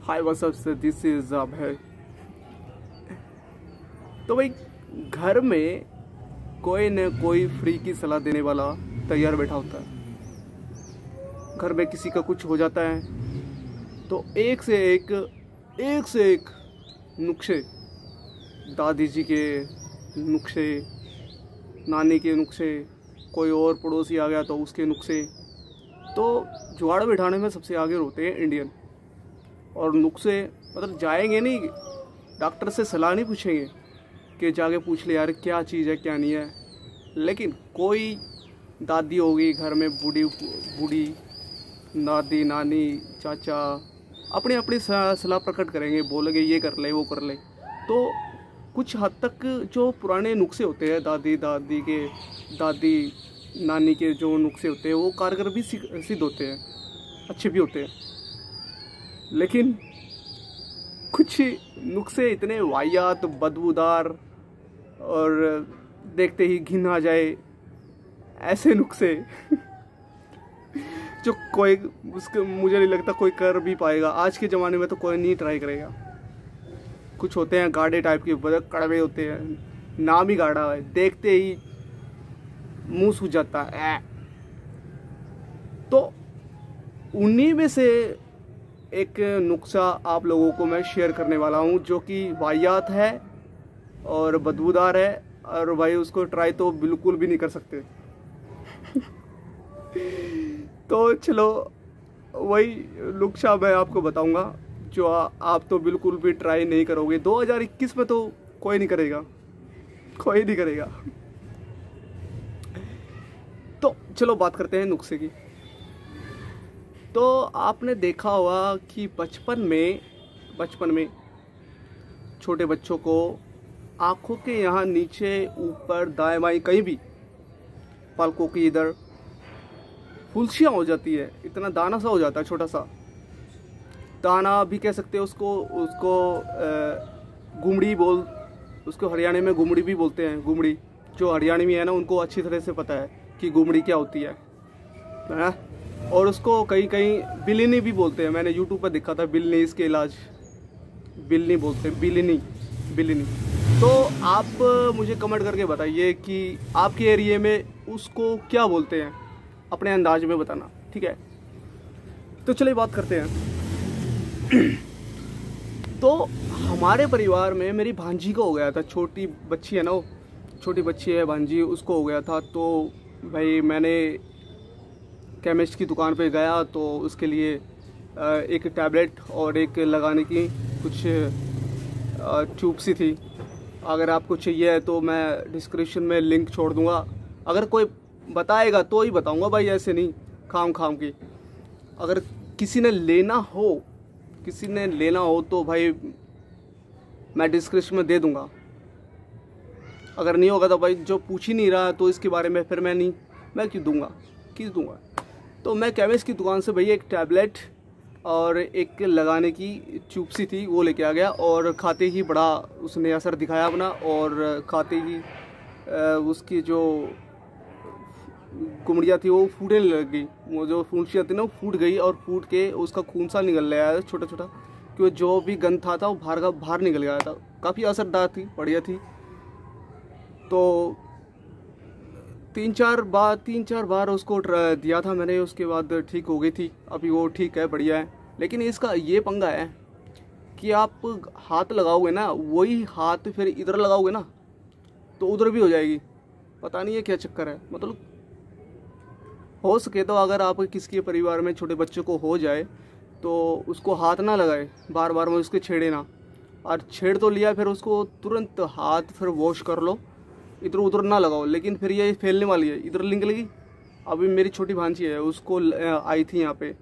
Hi what's up, this is अभय। तो भाई, घर में कोई न कोई फ्री की सलाह देने वाला तैयार बैठा होता है। घर में किसी का कुछ हो जाता है तो एक से एक नुस्खे, दादी जी के नुस्खे, नानी के नुस्खे, कोई और पड़ोसी आ गया तो उसके नुस्खे। तो जुगाड़ बिठाने में सबसे आगे होते हैं इंडियन। और नुस्खे मतलब जाएंगे नहीं, डॉक्टर से सलाह नहीं पूछेंगे कि जाके पूछ ले यार क्या चीज़ है क्या नहीं है। लेकिन कोई दादी होगी घर में, बूढ़ी दादी, नानी, चाचा अपनी अपनी सलाह प्रकट करेंगे, बोलेंगे ये कर ले वो कर ले। तो कुछ हद तक जो पुराने नुस्खे होते हैं, दादी नानी के जो नुस्खे होते हैं वो कारगर भी सिद्ध होते हैं, अच्छे भी होते हैं। लेकिन कुछ नुस्खे इतने वाहियात, बदबूदार और देखते ही घिन आ जाए, ऐसे नुस्खे जो कोई उसके मुझे नहीं लगता कोई कर भी पाएगा। आज के ज़माने में तो कोई नहीं ट्राई करेगा। कुछ होते हैं गाढ़े टाइप के, बड़े कड़वे होते हैं, नाम ही गाढ़ा है, देखते ही मुंह सूज जाता है। तो उन्हीं में से एक नुस्खा आप लोगों को मैं शेयर करने वाला हूँ, जो कि वाहियात है और बदबूदार है, और भाई उसको ट्राई तो बिल्कुल भी नहीं कर सकते। तो चलो वही नुस्खा मैं आपको बताऊंगा जो आप तो बिल्कुल भी ट्राई नहीं करोगे। 2021 में तो कोई नहीं करेगा। तो चलो बात करते हैं नुस्खे की। तो आपने देखा होगा कि बचपन में छोटे बच्चों को आँखों के यहाँ नीचे, ऊपर, दाएं बाएं, कहीं भी पलकों की इधर फुलसियाँ हो जाती है। इतना दाना सा हो जाता है, छोटा सा दाना भी कह सकते हैं उसको गुमड़ी उसको हरियाणा में गुमड़ी भी बोलते हैं। गुमड़ी जो हरियाणा में है ना, उनको अच्छी तरह से पता है कि गुमड़ी क्या होती है। और उसको कहीं बिल्लिनी भी बोलते हैं। मैंने यूट्यूब पर देखा था, बिल्लिनी इसके इलाज बिल्लिनी बोलते हैं, बिल्लिनी। तो आप मुझे कमेंट करके बताइए कि आपके एरिया में उसको क्या बोलते हैं, अपने अंदाज में बताना, ठीक है। तो चलिए बात करते हैं। तो हमारे परिवार में मेरी भांजी को हो गया था, छोटी बच्ची है ना, वो छोटी बच्ची है भांजी, उसको हो गया था। तो भाई मैंने केमिस्ट की दुकान पे गया तो उसके लिए एक टैबलेट और एक लगाने की कुछ ट्यूब सी थी। अगर आपको चाहिए तो मैं डिस्क्रिप्शन में लिंक छोड़ दूंगा। अगर कोई बताएगा तो ही बताऊंगा भाई, ऐसे नहीं खाम की। अगर किसी ने लेना हो तो भाई मैं डिस्क्रिप्शन में दे दूंगा। अगर नहीं होगा तो भाई जो पूछ ही नहीं रहा तो इसके बारे में फिर मैं क्यों दूंगा। तो मैं केमिस्ट की दुकान से भैया एक टैबलेट और एक लगाने की ट्यूब सी थी, वो लेके आ गया। और खाते ही बड़ा उसने असर दिखाया अपना, और खाते ही उसकी जो गुमड़िया थी वो फूटने लग गई। वो जो फुंसियाँ थी ना, वो फूट गई, और फूट के उसका खून सा निकल गया है छोटा, कि जो भी गंद था वो बाहर निकल गया था। काफ़ी असरदार थी, बढ़िया थी। तो तीन चार बार उसको दिया था मैंने, उसके बाद ठीक हो गई थी। अभी वो ठीक है, बढ़िया है। लेकिन इसका ये पंगा है कि आप हाथ लगाओगे ना, वही हाथ फिर इधर लगाओगे ना तो उधर भी हो जाएगी। पता नहीं है क्या चक्कर है। मतलब हो सके तो अगर आप किसी के परिवार में छोटे बच्चों को हो जाए तो उसको हाथ ना लगाए, बार में उसके छेड़े ना। और छेड़ तो लिया फिर उसको तुरंत हाथ फिर वॉश कर लो, इधर उधर ना लगाओ। लेकिन फिर ये फैलने वाली है, इधर लिंक लगी। अभी मेरी छोटी भांजी है, उसको आई थी यहाँ पे,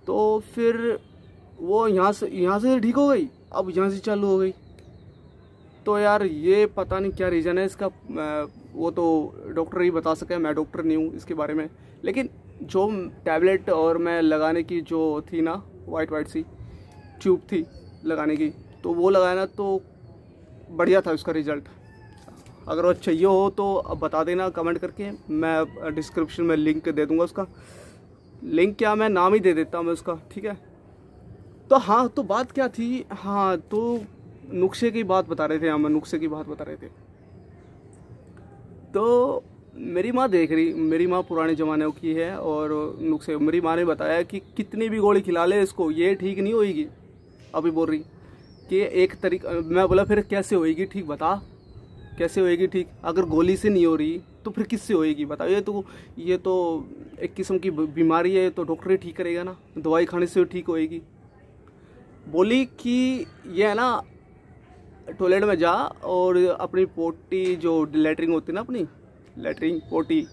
तो फिर वो यहाँ से ठीक हो गई, अब यहाँ से चालू हो गई। तो यार ये पता नहीं क्या रीज़न है इसका, वो तो डॉक्टर ही बता सके, मैं डॉक्टर नहीं हूँ इसके बारे में। लेकिन जो टैबलेट और मैं लगाने की जो थी ना, वाइट सी ट्यूब थी लगाने की, तो वो लगाया ना तो बढ़िया था उसका रिज़ल्ट। अगर वो चाहिए हो तो बता देना कमेंट करके, मैं डिस्क्रिप्शन में लिंक दे दूँगा उसका। लिंक क्या, मैं नाम ही दे देता हूँ मैं उसका, ठीक है। तो हाँ, तो बात क्या थी, हाँ तो नुस्खे की बात बता रहे थे, हम नुस्खे की बात बता रहे थे। तो मेरी माँ देख रही, मेरी माँ पुराने ज़माने की है और नुस्खे, मेरी माँ ने बताया कि कितनी भी गोली खिला ले इसको, ये ठीक नहीं होएगी। अभी बोल रही कि एक तरीका, मैं बोला फिर कैसे होएगी ठीक, बता कैसे होएगी ठीक, अगर गोली से नहीं हो रही तो फिर किससे होएगी बताओ। ये तो एक किस्म की बीमारी है, तो डॉक्टर ही ठीक करेगा ना, दवाई खाने से ठीक होएगी। बोली कि ये है ना, टॉयलेट में जा और अपनी पोटी, जो लेटरिन होती है ना अपनी लेटरिन पोटी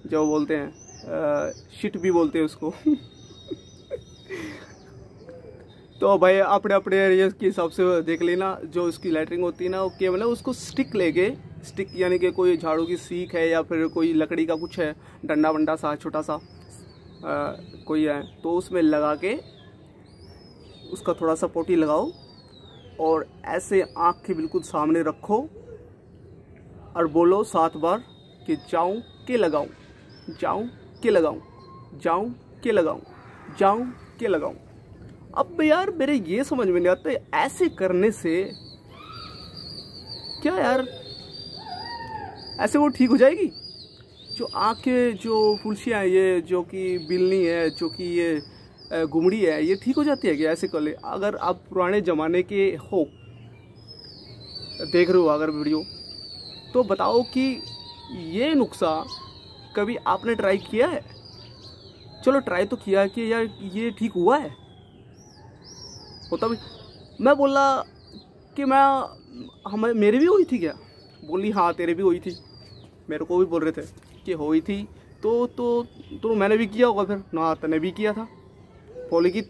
जो बोलते हैं, शिट भी बोलते हैं उसको तो भाई अपने अपने एरिया के हिसाब से देख लेना, जो उसकी लेटरिन होती है ना, वो केवल उसको स्टिक लेके, स्टिक यानी कि कोई झाड़ू की सीख है या फिर कोई लकड़ी का कुछ है, डंडा वंडा सा छोटा सा कोई है, तो उसमें लगा के उसका थोड़ा सा पोटी लगाओ और ऐसे आँख के बिल्कुल सामने रखो और बोलो 7 बार कि जाऊँ के लगाऊँ, जाऊँ के लगाऊँ, जाऊँ के लगाऊँ, जाऊँ के लगाऊँ। अब यार मेरे ये समझ में नहीं आता ऐसे करने से क्या यार, ऐसे वो ठीक हो जाएगी? जो आँख के जो फुलसियाँ हैं, ये जो कि बिल्ली है, जो कि ये गुमड़ी है, ये ठीक हो जाती है क्या ऐसे कर ले? अगर आप पुराने ज़माने के हो, देख रहे हो अगर वीडियो, तो बताओ कि ये नुस्खा कभी आपने ट्राई किया है? चलो ट्राई तो किया कि यार ये ठीक हुआ है, होता भी। मैं बोला कि मेरी भी हुई थी क्या? बोली हाँ तेरे भी हुई थी, मेरे को भी बोल रहे थे कि हुई थी, तो मैंने भी किया होगा फिर ना, तने भी किया था। बोली कि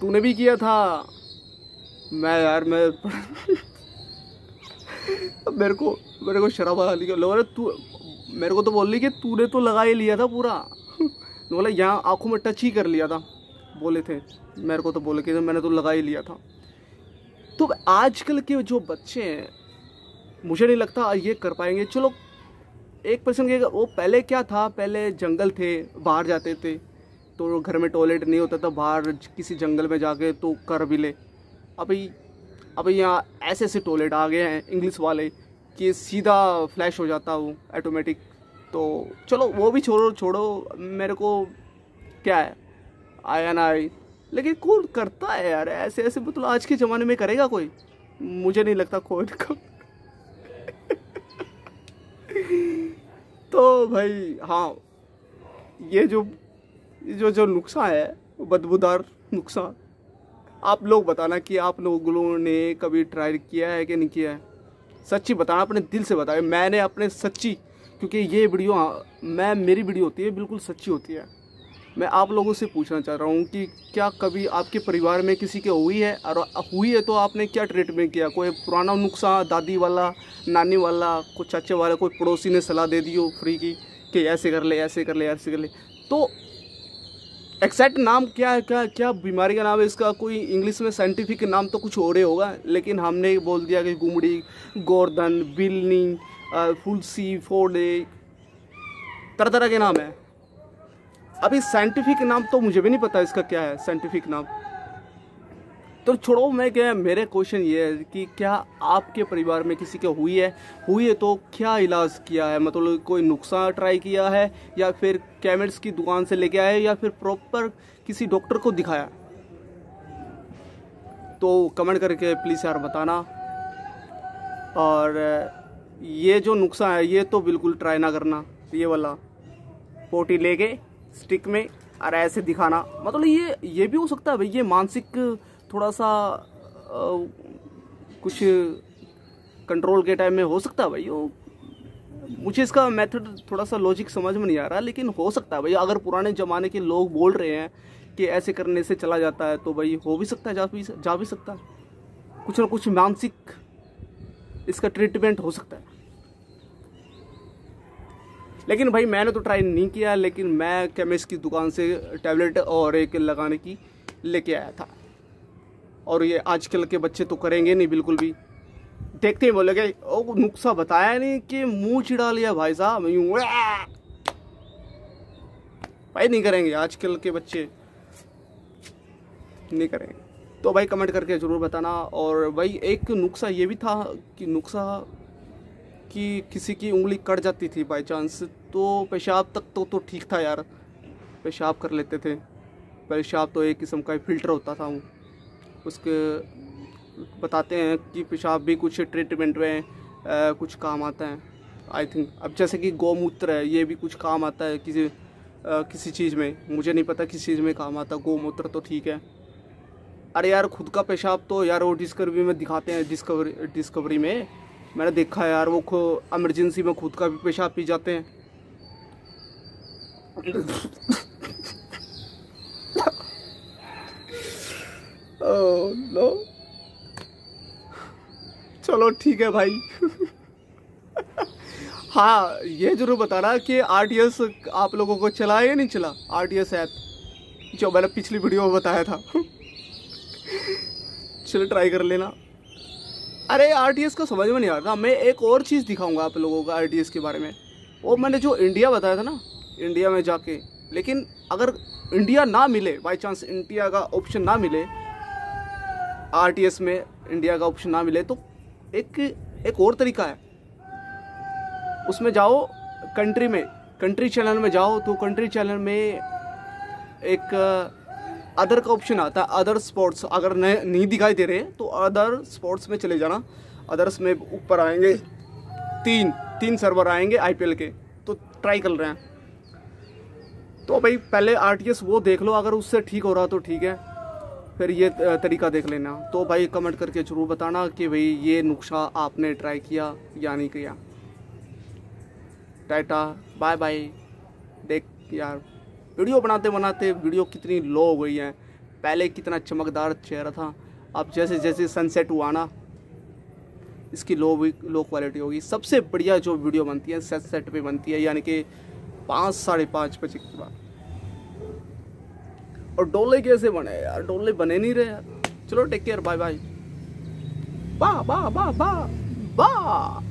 तूने भी किया था। मैं यार मैं मेरे को शर्म आ रही, लोगों ने तू मेरे को तो बोल रही कि तूने तो लगा ही लिया था पूरा बोला यहाँ आंखों में टच ही कर लिया था, बोले थे मेरे को, तो बोले कि मैंने तो लगा ही लिया था। तो आजकल के जो बच्चे हैं, मुझे नहीं लगता ये कर पाएंगे। चलो 1% के, वो पहले क्या था, पहले जंगल थे, बाहर जाते थे तो घर में टॉयलेट नहीं होता था, बाहर किसी जंगल में जाके तो कर भी ले। अभी यहाँ ऐसे ऐसे टॉयलेट आ गए हैं इंग्लिश वाले कि सीधा फ्लैश हो जाता वो ऑटोमेटिक। तो चलो वो भी छोड़ो, मेरे को क्या है, आया ना आई, लेकिन कौन करता है यार ऐसे ऐसे, मतलब आज के ज़माने में करेगा कोई? मुझे नहीं लगता कोई को तो भाई हाँ, ये जो नुस्खा है, बदबूदार नुस्खा, आप लोग बताना कि आप लोगों ने कभी ट्राई किया है कि नहीं किया है। सच्ची बताना, अपने दिल से बताए। मैंने अपने सच्ची, क्योंकि ये वीडियो मेरी वीडियो होती है, बिल्कुल सच्ची होती है। मैं आप लोगों से पूछना चाह रहा हूँ कि क्या कभी आपके परिवार में किसी के हुई है, और हुई है तो आपने क्या ट्रीटमेंट किया? कोई पुराना नुस्खा दादी वाला, नानी वाला, कोई चाचे वाला, कोई पड़ोसी ने सलाह दे दी हो फ्री की कि ऐसे कर ले, ऐसे कर ले, ऐसे कर ले, तो एक्जैक्ट नाम क्या है, क्या बीमारी का नाम है इसका? कोई इंग्लिश में साइंटिफिक नाम तो कुछ और ही होगा, लेकिन हमने बोल दिया कि गुमड़ी, गोर्दन, बिल्नी, फुलसी, फोड़े, तरह तरह के नाम है। अभी साइंटिफिक नाम तो मुझे भी नहीं पता इसका क्या है साइंटिफिक नाम। तो छोड़ो, मेरे क्वेश्चन ये है कि क्या आपके परिवार में किसी को हुई है तो क्या इलाज किया है? मतलब कोई नुस्खा ट्राई किया है, या फिर केमिस्ट की दुकान से लेके आए, या फिर प्रॉपर किसी डॉक्टर को दिखाया? तो कमेंट करके प्लीज़ यार बताना। और ये जो नुस्खा है ये तो बिल्कुल ट्राई ना करना, ये वाला पोटी लेके स्टिक में और ऐसे दिखाना। मतलब ये भी हो सकता है भाई, ये मानसिक थोड़ा सा कुछ कंट्रोल के टाइम में हो सकता है भाई। मुझे इसका मेथड थोड़ा सा लॉजिक समझ में नहीं आ रहा, लेकिन हो सकता है भाई। अगर पुराने ज़माने के लोग बोल रहे हैं कि ऐसे करने से चला जाता है, तो भाई हो भी सकता है, जा भी सकता है। कुछ ना कुछ मानसिक इसका ट्रीटमेंट हो सकता है। लेकिन भाई मैंने तो ट्राई नहीं किया, लेकिन मैं केमिस्ट की दुकान से टैबलेट और एक लगाने की लेके आया था। और ये आजकल के बच्चे तो करेंगे नहीं बिल्कुल भी, देखते ही बोलेंगे ओ नुस्खा बताया नहीं कि मुंह चिढ़ा लिया भाई साहब, भाई नहीं करेंगे आजकल के बच्चे। नहीं करेंगे। तो भाई कमेंट करके ज़रूर बताना। और भाई एक नुस्खा ये भी था कि किसी की उंगली कट जाती थी बाई चांस, तो पेशाब तक तो ठीक था यार, पेशाब कर लेते थे। पेशाब तो एक किस्म का फ़िल्टर होता था वो, उसके बताते हैं कि पेशाब भी कुछ ट्रीटमेंट में कुछ काम आता है आई थिंक। अब जैसे कि गौमूत्र है, ये भी कुछ काम आता है किसी चीज़ में, मुझे नहीं पता किस चीज़ में काम आता है। गौमूत्र तो ठीक है। अरे यार खुद का पेशाब तो यार वो डिस्कवरी में दिखाते हैं, डिस्कवरी में मैंने देखा है यार, वो इमरजेंसी में खुद का भी पेशाब पी जाते हैं। ओह नो, चलो ठीक है भाई। हाँ ये जरूर बताना कि RTS आप लोगों को चला है या नहीं चला, RTS ऐप जो मैंने पिछली वीडियो में बताया था। चलो ट्राई कर लेना। अरे RTS का समझ में नहीं आ रहा। मैं एक और चीज़ दिखाऊंगा आप लोगों को RTS के बारे में। वो मैंने जो इंडिया बताया था ना, इंडिया में जाके, लेकिन अगर इंडिया ना मिले, बाई चांस इंडिया का ऑप्शन ना मिले, RTS में इंडिया का ऑप्शन ना मिले, तो एक और तरीका है। उसमें जाओ कंट्री चैनल में जाओ, तो कंट्री चैनल में एक अदर का ऑप्शन आता है, अदर स्पोर्ट्स। अगर नहीं दिखाई दे रहे तो अदर स्पोर्ट्स में चले जाना। अदर्स में ऊपर आएंगे तीन सर्वर आएंगे IPL के, तो ट्राई कर रहे हैं। तो भाई पहले RTS वो देख लो, अगर उससे ठीक हो रहा तो ठीक है, फिर ये तरीका देख लेना। तो भाई कमेंट करके ज़रूर बताना कि भाई ये नुस्खा आपने ट्राई किया या नहीं किया। Tata bye bye. देख यार वीडियो बनाते बनाते वीडियो कितनी लो हो गई है। पहले कितना चमकदार चेहरा था, अब जैसे जैसे सनसेट हुआ ना, इसकी लो क्वालिटी होगी। सबसे बढ़िया जो वीडियो बनती है सनसेट पे बनती है, यानी कि 5 साढ़े 5 बजे के बाद। और डोले कैसे बने यार, डोले बने नहीं रहे यार। चलो टेक केयर, बाय बाय, बा बा बा बा बा।